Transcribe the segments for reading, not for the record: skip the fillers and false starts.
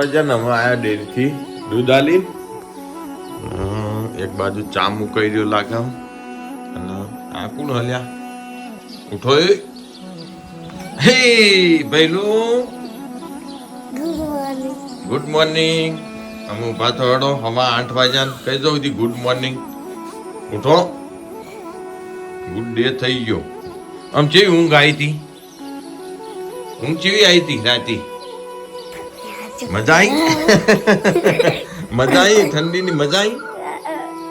વાગ્યા ને હવે આયા ડેરીથી દૂધ આલી એક બાજુ ચા મુકાઈ રહ્યો લાગે અને આ કોણ હલ્યા ઉઠો એ હે ભૈલું ગુડ મોર્નિંગ અમે ઉભા થયો હવા 8 વાગ્યા કહી દઉં હતી ગુડ મોર્નિંગ ઉઠો ગુડ ડે થઈ ગયો આમ કેવી ઊંઘ આવી હતી ઊંઘ કેવી આવી હતી રાતી મજા આવી મજા આવી ઠંડીની મજા આવી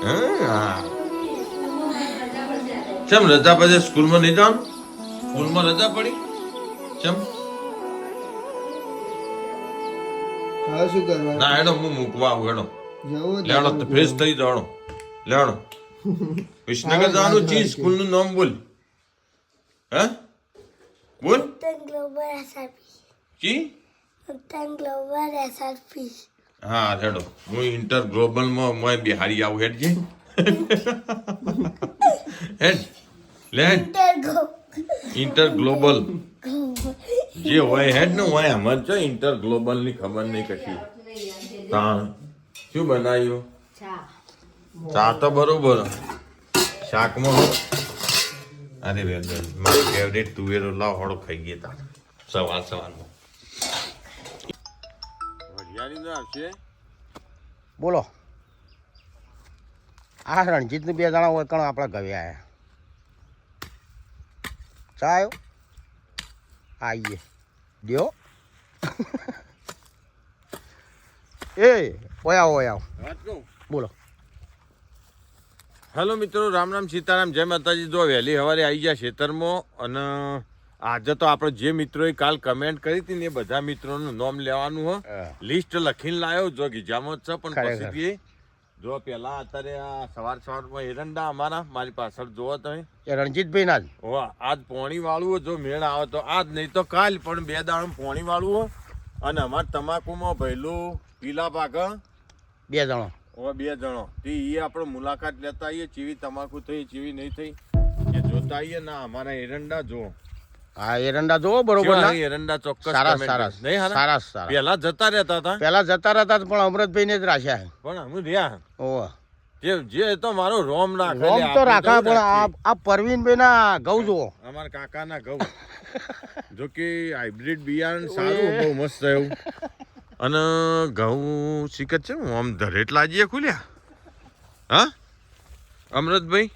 હા ચમ રજા પછી સ્કૂલમાં નહીં જવાનું સ્કૂલમાં રજા પડી ચમ શું કરવા ના હેડો હું મૂકવા આવું હેડો લેડો તો ફ્રેશ થઈ જવાનો લેડો વિસનગર જવાનું ચી સ્કૂલ નું નામ બોલ હે બોલ કી હા હેડો હું ઇન્ટર ગ્લોબલ માં મોય બિહારી આવું હેડ જે હેડ લે ઇન્ટર ગ્લોબલ જે હોય હેડ ને હોય અમાર છો ઇન્ટર ગ્લોબલ ની ખબર નહીં કશી તાણ શું બનાવ્યું ચા તો બરોબર શાકમાં અરે બે મારી ફેવરેટ તુવેરો લાવ હળો ખાઈ ગયા તા સવારમાં વઢિયારી ના આવશે બોલો આ રણજીત ને 2 જણા હોય કણ આપણા ઘરે આયા ચા આવ્યો આઈએ દ્યો એ ઓયા બોલો હેલો મિત્રો રામ રામ સીતારામ જય માતાજી જો વહેલી સવારે આવી ગયા ખેતરમાં અને આજે તો આપણે જે મિત્રોએ કાલ કમેન્ટ કરી હતી ને એ બધા મિત્રોનું નામ લેવાનું હો લિસ્ટ લખીને લાવ્યો જો ગીજામાં જ છે પણ પછી જો પેલા અત્યારે આ સવારમાં એરંડા અમારા મારી પાછળ જોવો તમે રણજીતભાઈ ના આજ પોણી વાળું જો મેળ આવે તો આજ નહીં તો કાલ પણ 2 દાડમ પોણી વાળું હો અને અમાર તમાકુમાં ભૈલું પીલા પાક 2 જણો 2 જણો તે એ આપણે મુલાકાત લેતા આવીએ ચીવી તમાકુ થઈ ચીવી નહીં થઈ એ જોતા આવીએ ના અમારા એરંડા જો હા એરંડા જોવો બરોબર એરંડા ચોક્કસ સારા પેલા જતા રહેતા હતા પણ અમૃતભાઈ ને જ રાખ્યા પણ અમે રહ્યા ઓહ જે તો મારો રોમ રોમ તો રાખા પણ આ પરવીનભાઈ ના ઘઉં જોવો અમારા કાકા ના ઘઉં જો કે હાઇબ્રિડ બિયારણ સારું બહુ મસ્ત થયું અને ઘઉં શીખત છે આમ ધરેટ લાજીએ ખુલ્યા હા અમૃતભાઈ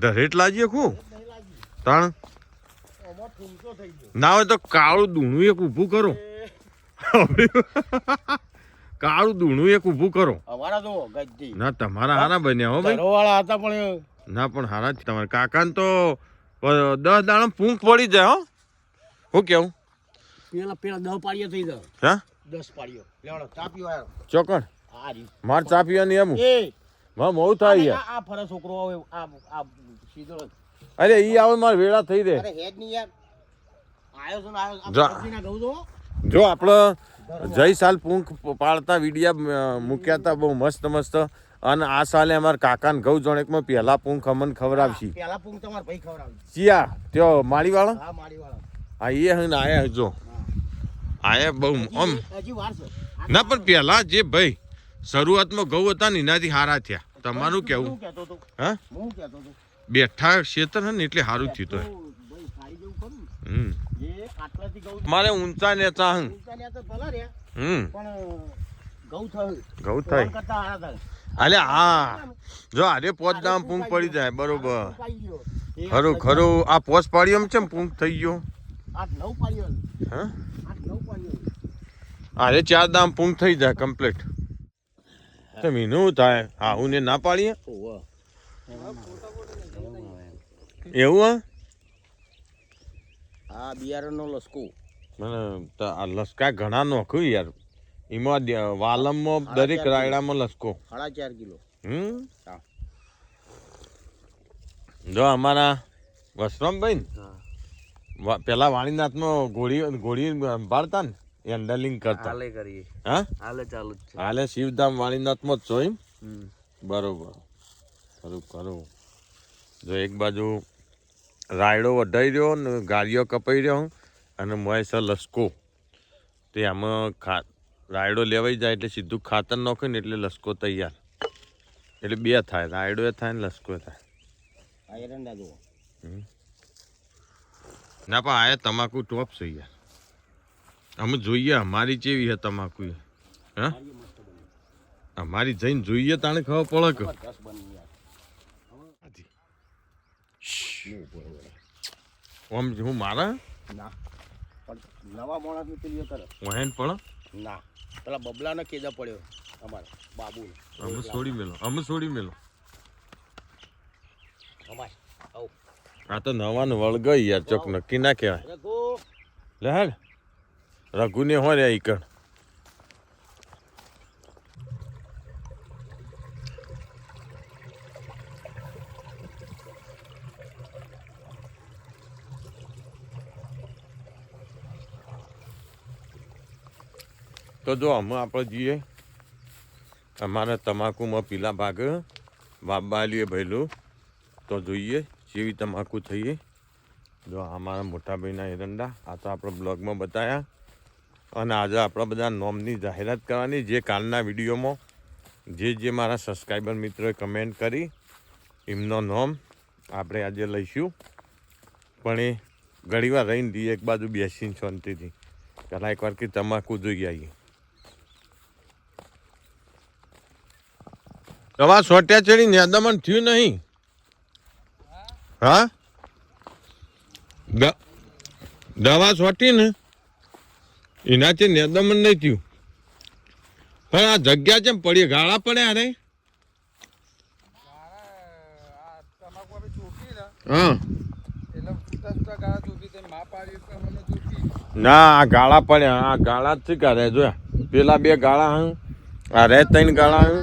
ધરેટ લાજીએ ખું તાણ ના હોય તો કાળું દૂણું એક ઊભું કરો કાળું દૂણું એક ઊભું કરો ના તમારા હારા બન્યા હો ભાઈ હતા પણ ના પણ હારા જ તમારા કાકા તો 10 દાણા પૂંખ પડી જાય હો હું કેવું પેલા 10 પાડીઓ થઈ જાય હા 10 પાડીઓ લેવડો ચા પીવા ચોકણ માર ચા પીવાની એમ માં મોં થાય યાર આ ફરે છોકરો આવે આ સીધો અરે ઈ આવે માર વેળા થઈ દે અરે હેડ ની યાર જો આપણે જય સાલ પૂંખ પાડતા વિડિયા મૂક્યા હતા બહુ મસ્ત મસ્ત અને આ સાલે અમારા કાકાને ઘઉં જોણેકમાં પહેલા પૂંખ અમને ખવડાવશી પહેલા પૂંખ તમાર ભાઈ ખવડાવશે ચિયા ત્યો માળીવાળા હા માળીવાળા હા એ હન આયા જો આયા બહુ આમ હજી વાર છે ના પણ પહેલા જે ભાઈ શરૂઆતમાં ઘઉં હતા ને એનાથી હારા થયા તમારું કેવું હા હું કહેતો હતો બેઠા ક્ષેત્ર હે ને એટલે સારું થયું તો મારે ઊંચા નેતા ઘઉં થાય અલે હા જો અરે પોચ દામ પૂંખ પડી જાય બરોબર ખરું ખરું આ પોચ પાડી એમ છે પૂંખ થઈ ગયો હા અરે 4 દામ પૂંખ થઈ જાય કમ્પ્લીટ તો મીનું થાય હા હું ને ના પાડીએ એવું હા બિયારણનો લસકો મને આ લસકા ઘણા નોખ્યું યાર એમાં વાલમમાં દરેક રાયડામાં લસકો 4.5 કિલો જો અમારા વસરામભાઈ ને પેલા વાણીનાથમાં ઘોડી બાળતા ને હેન્ડલિંગ કરતા હા હાલે શિવધામ વાણીનાથમાં જ છો એમ બરોબર ખરું ખરું જો એક બાજુ રાયડો વઢાઈ રહ્યો ને ગાળીઓ કપાઈ રહ્યો અને મોય છે લસકો તે આમાં રાયડો લેવાઈ જાય એટલે સીધું ખાતર નાખે ને એટલે લસકો તૈયાર. એટલે બે થાય, રાયડો એ થાય ને લસકો થાય. આ એરંડા જુઓ. ના પણ આ તમાકુ ટોપ છે યાર. અમે જોઈએ અમારી ચેવી હે તમાકુ. હા અમારી જઈને જોઈએ તાણે ખબર પડે કે જબરદસ્ત બની યાર. આમ હું મારા ના પણ નવા માણસની પેલી કરે વહેન પણ ના પેલા બબલાને કેજા પડ્યો અમારે બાબુ અમે છોડી મેલો, અમે છોડી મેલો. અમારે આવ આ તો નવા ને વળગઈ યાર, ચોક નક્કી ના કહેવાય. રઘુ લે હેડ રઘુને હોય રે ઈકણ. તો જો અમે આપણે જઈએ અમારા તમાકુમાં પીલા ભાગ વાપવા લઈએ ભૈલું તો જોઈએ જેવી તમાકુ થઈએ. જો અમારા મોટા ભાઈના એરંડા આ તો આપણે બ્લોગમાં બતાવ્યા. અને આજે આપણા બધા નોમની જાહેરાત કરવાની, જે કાલના વિડીયોમાં જે મારા સબસ્ક્રાઈબર મિત્રોએ કમેન્ટ કરી એમનો નોમ આપણે આજે લઈશું. પણ એ ઘણીવાર રહીને દઈએ એક બાજુ બેસીને શાંતિથી. પહેલાં એકવાર કે તમાકુ જોઈ આવીએ. દવા સોટ્યા ચડી નેદામણ થયું નહીં. હા દવા સોટી ને એનાથી નેદામણ નહીં થયું. પણ આ જગ્યા કેમ પડી, ગાળા પડ્યા રે. હા ના આ ગાળા પડ્યા, આ ગાળા જ કરે જોયા. પેલા બે ગાળા હું આ રે ત્રણ ગાળા હું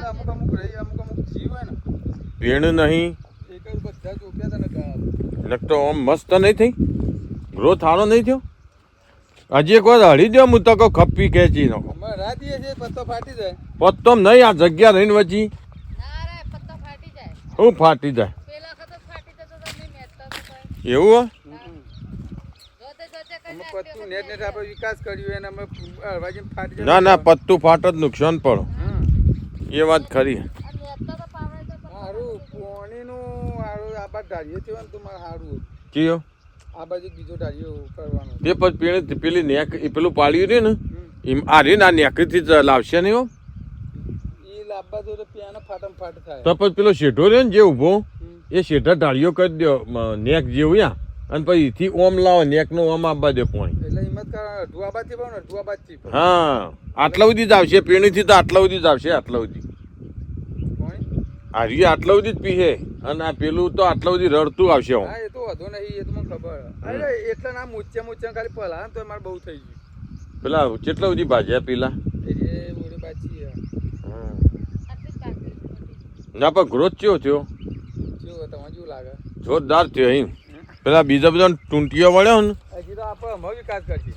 પેણ નહીં લગતો આમ મસ્ત નહીં થઈ, ગ્રોથ સારો નહીં થયો. હજી એક વાર હળી દો હું તો કહું ખપ્પી ખેંચી નાખો. પત્તો નહીં આ જગ્યા રહીને વચ્ચી હું ફાટી જાય એવું ના ના પત્તું ફાટ જ નુકસાન પડો એ વાત ખરી. કયો તે પછી પેલી નેક પેલું પાડ્યું ને એમ આ રે ના નેકથી જ લાવશે નહીં હો. તો પછી પેલો શેઠો રહ્યો ને જે ઊભો એ શેઠા ઢાળીઓ કરી દો નેક જેવું યા અને પછી એથી ઓમ લાવો નેક નો ઓમ આપવા દે પોણી. હા આટલા સુધી જ આવશે પેણીથી તો આટલા સુધી જ આવશે. આટલા સુધી આ રી આટલા સુધી જ પીહે અને આ પેલું તો આટલા સુધી રડતું આવશે. પેલા કેટલા સુધી ભાજ્યા પેલા ના પણ ગ્રોથ ચેવો થયો, જોરદાર થયો. અહીં પેલા બીજા બધા ટૂંટીઓ વળ્યો ને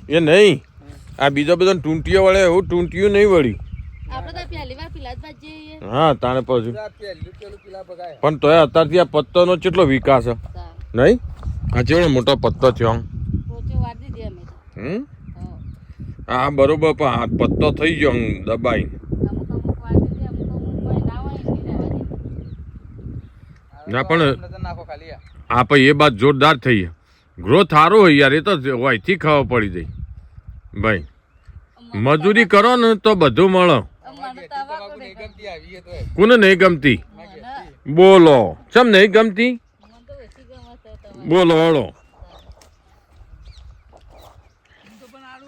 એ નહીં, આ બીજા બધા ટૂંટીઓ વળે એવું ટૂંટિયું નહીં વળ્યું. હા તાણે પછી પણ તોય અત્યારથી આ પત્તોનો કેટલો વિકાસ નહીં. આ ચેવડો મોટો પત્તો થયો. હા બરોબર પણ આ પત્તો થઈ ગયો દબાઈ. ના પણ આ પછી એ બાદ જોરદાર થઈ ગ્રોથ સારો હોય યાર. એ તો હોયથી ખાવા પડી જાય ભાઈ. મજૂરી કરો ને તો બધું મળે. કોને નહીં ગમતી બોલો, ચમ નહીં ગમતી બોલો હળો.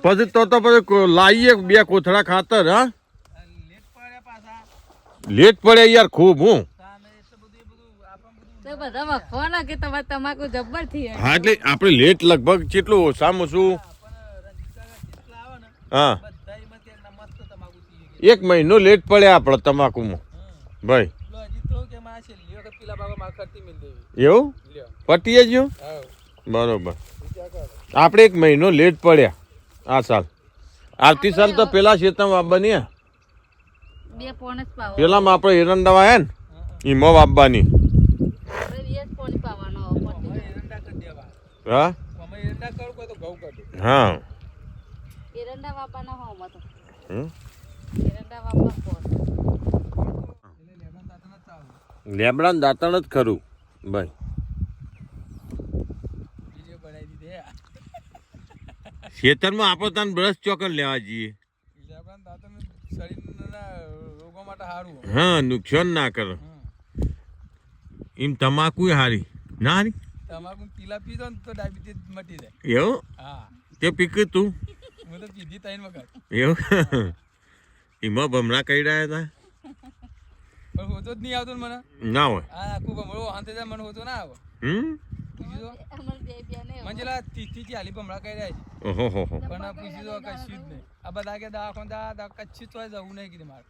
પછી તો પછી લાવીએ બે કોથળા ખાતર. હા લેટ પડે યાર ખૂબ. હું હા એટલે આપણે લેટ લગભગ કેટલું ઓછામાં ઓછું હા 1 મહિનો લેટ પડે આપણે તમાકુમાં ભાઈ. એવું પટીએ જ બરોબર. આપણે 1 મહિનો લેટ પડ્યા આ સાલ. આવતી સાલ તો પેલા શેતમ વાપવાની પેલામાં આપણે એરંડા વાયા ને એમાં વાપવાની. હા હા લેબડા દાંતણ જ ખરું ભાઈ. ખેતરમાં આપણે તને બ્રશ ચોકન લેવા જઈએ. હા, નુકસાન ના કરે. એમ તમાકુ હારી ના હારી. તમાકુ પીલા પીધો ને તો ડાયાબિટીસ મટી જાય. એવું? હા. તે પીક તું? હું તો પીધી 3 વખત. એવું? એમાં ભમરા કઈ રહ્યા હતા? પણ હોતો જ નહીં આવતો ને મને. ના હોય. આ આખું ભમરો આંતે જાય મને હોતો ના આવે. પૂછી દો. મને જેલા 30 થી 40 ભમરા કઈ રહ્યા છે. ઓહો હો. પણ પૂછી દો કશું જ નહીં. આ બધા કે દવાખાના કચ્છી તો જવું નહીં કીધું મારે.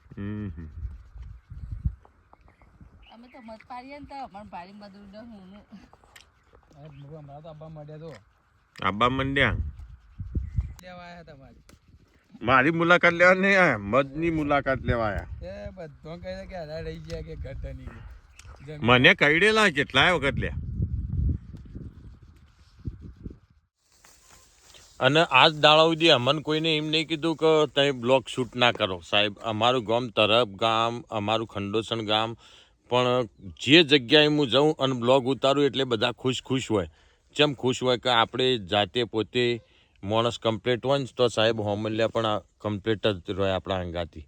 અમે તો મત પાડીએ ને તો અમાર ભારી મધુર ને હું હમણાં તો આબા મળ્યા તો આબા મંડ્યા લેવા આવ્યા હતા મારી. મારી મુલાકાત લેવા નહીં આયા, મધની મુલાકાત લેવા આયા. એ બધો કહે કે હરા રહી ગયા કે ઘર તની મને કઈડેલા કેટલાય વખત લ્યા. અને આજ દાડા સુધી અમને કોઈને એમ નહીં કીધું કે તમે બ્લોગ શૂટ ના કરો સાહેબ. અમારું ગામ તરફ ગામ, અમારું ખંડોસણ ગામ, પણ જે જગ્યાએ હું જાઉં અને બ્લોગ ઉતારું એટલે બધા ખુશ હોય. જેમ ખુશ હોય કે આપણે જાતે પોતે માણસ કમ્પ્લીટ હોય ને તો સાહેબ હોમલ્યા પણ કમ્પ્લીટ જ રહે આપણા અંગાથી.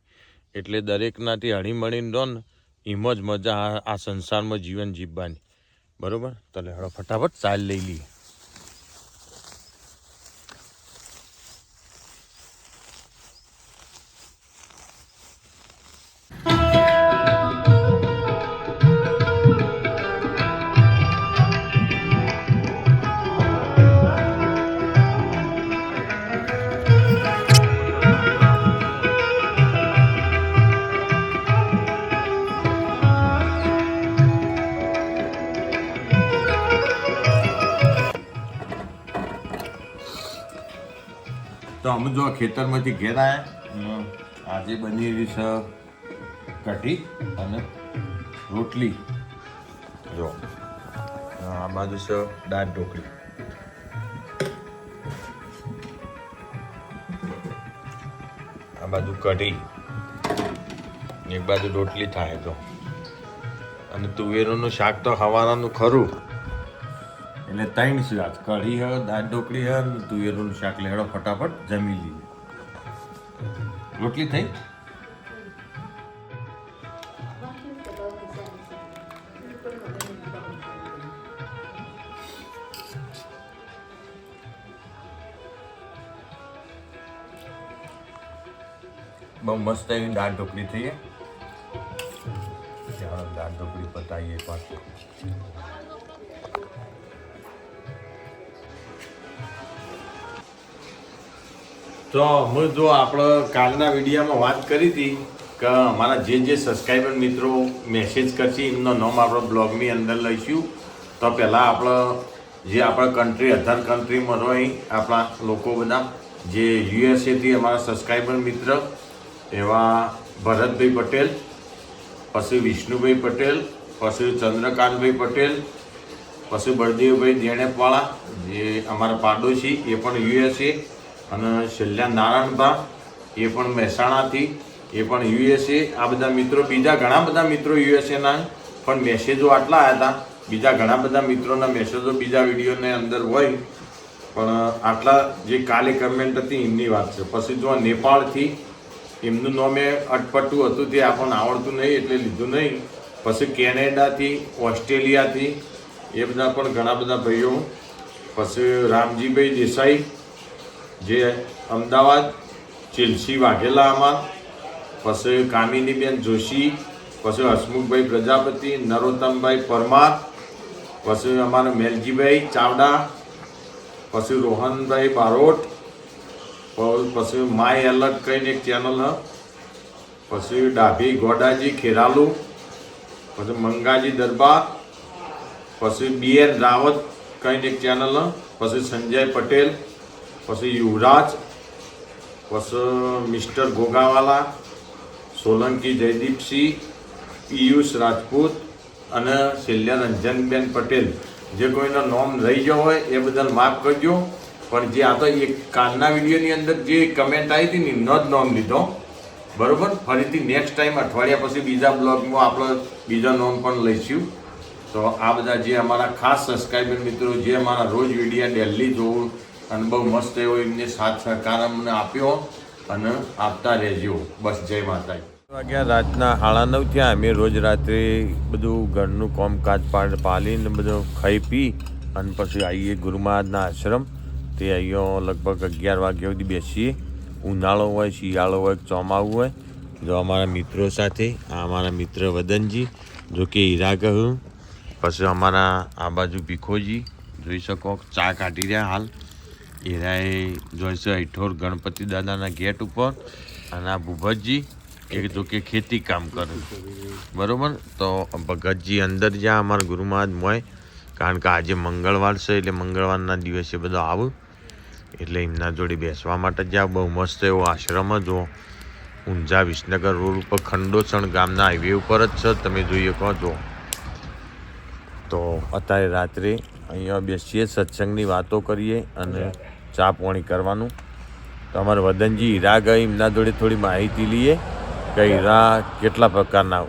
એટલે દરેકનાથી હળીમળીને રહો ને એમ જ મજા આ સંસારમાં જીવન જીવવાની. બરાબર? તો હેડો ફટાફટ ચાલ લઈ લઈએ. તો અમે જો ખેતરમાંથી ઘેર આવ્યા. આજે બની છે કઢી અને રોટલી. જો આ બાજુ છે દાળ ઢોકળી. આ બાજુ કઢી, એક બાજુ રોટલી થાય. તો અને તુવેરોનું શાક તો હવાનાનું ખરું એટલે 3 છે આજ. કઢી હે, દાળ ઢોકળી હે અને તુવેરનું શાક. લેડો ફટાફટ જમી લઈએ. રોટલી થઈ? બહુ મસ્ત એવી દાળ ઢોકળી થઈ. દાળ ઢોકળી પતાવીએ પાછું. તો હું જો આપણે કાલના વિડીયોમાં વાત કરી હતી કે અમારા જે સબસ્ક્રાઈબર મિત્રો મેસેજ કરશે એમનો નામ આપણે બ્લોગની અંદર લઈશું. તો પહેલાં આપણે જે આપણા કન્ટ્રી અધર કન્ટ્રીમાં હોય આપણા લોકો બધા જે યુએસએથી અમારા સબસ્ક્રાઈબર મિત્ર એવા ભરતભાઈ પટેલ, પછી વિષ્ણુભાઈ પટેલ, પછી ચંદ્રકાંતભાઈ પટેલ, પછી બળદેવભાઈ દેણેપવાળા જે અમારા પાડોશી એ પણ યુએસએ, અને છેલ્લા નારાયણભા એ પણ મહેસાણાથી એ પણ યુએસએ. આ બધા મિત્રો, બીજા ઘણા બધા મિત્રો યુએસએના પણ મેસેજો આટલા આવ્યા હતા. બીજા ઘણા બધા મિત્રોના મેસેજો બીજા વિડીયોની અંદર હોય, પણ આટલા જે કાલે કમેન્ટ હતી એમની વાત છે. પછી જો નેપાળથી એમનું નામે અટપટું હતું તે આપણને આવડતું નહીં એટલે લીધું નહીં. પછી કેનેડાથી, ઓસ્ટ્રેલિયાથી એ બધા પણ ઘણા બધા ભાઈઓ. પછી રામજીભાઈ દેસાઈ જે અમદાવાદ, ચેલ્સી વાઘેલા અમાર, પછી કામિનીબેન જોશી, પછી હસમુખભાઈ પ્રજાપતિ, નરોત્તમભાઈ પરમાર, પછી અમારા મેલજીભાઈ ચાવડા, પછી રોહનભાઈ બારોટ, પછી માય એલર્ટ કહીને એક ચેનલ હ, પછી ડાભી ગોડાજી ખેરાલુ, પછી મંગાજી દરબાર, પછી BN રાવત કહીને એક ચેનલ હ, પછી સંજય પટેલ, પછી યુવરાજ, પછી મિસ્ટર ગોગાવાલા, સોલંકી જયદીપસિંહ, પિયુષ રાજપૂત અને શૈલ્યા રંજનબેન પટેલ. જે કોઈનો નામ રહી ગયો હોય એ બદલ માફ કરજો. પણ જે આ તો એક કાલના વિડીયોની અંદર જે કમેન્ટ આવી હતી ને એમનો જ નામ લીધો. બરોબર, ફરીથી નેક્સ્ટ ટાઈમ અઠવાડિયા પછી બીજા બ્લોગમાં આપણે બીજા નોમ પણ લઈશું. તો આ બધા જે અમારા ખાસ સબસ્ક્રાઈબર મિત્રો જે અમારા રોજ વિડીયો ડેલી જોવું અને બહુ મસ્ત એવો એમને સાથ સહકાર અમને આપ્યો અને આપતા રહેજો. બસ, જય માતાજી. વાગ્યા રાતના 9:30 થયા. અમે રોજ રાત્રે બધું ઘરનું કામકાજ પાલીને બધું ખાઈ પી અને પછી આવીએ ગુરુ મહારાજના આશ્રમ. તે અહીંયા લગભગ 11 વાગ્યા સુધી બેસીએ. ઉનાળો હોય, શિયાળો હોય, ચોમાવું હોય. જો અમારા મિત્રો સાથે આ અમારા મિત્ર વદનજી, જો કે હીરા કહું. પછી અમારા આ બાજુ ભીખોજી જોઈ શકો ચા કાઢી રહ્યા હાલ. હીરાએ જોઈશે હેઠોર ગણપતિ દાદાના ગેટ ઉપર. અને આ ભૂપતજી એ જો કે ખેતી કામ કરે. બરાબર, તો ભગતજી અંદર જ્યાં અમારા ગુરુ મહારાજ મોય, કારણ કે આજે મંગળવાર છે એટલે મંગળવારના દિવસે બધો આવું એટલે એમના જોડે બેસવા માટે જ્યાં બહુ મસ્ત એવો આશ્રમ જ ઊંઝા વિસનગર રોડ ઉપર ખંડોસણ ગામના હાઈવે ઉપર જ છે. તમે જોઈ શકો છો. તો અત્યારે રાત્રે અહીંયા બેસીએ, સત્સંગની વાતો કરીએ અને ચા પાણી કરવાનું. તો અમારા વદનજી હીરા ગઈ, એમના જોડે થોડી માહિતી લઈએ કે હીરા કેટલા પ્રકારના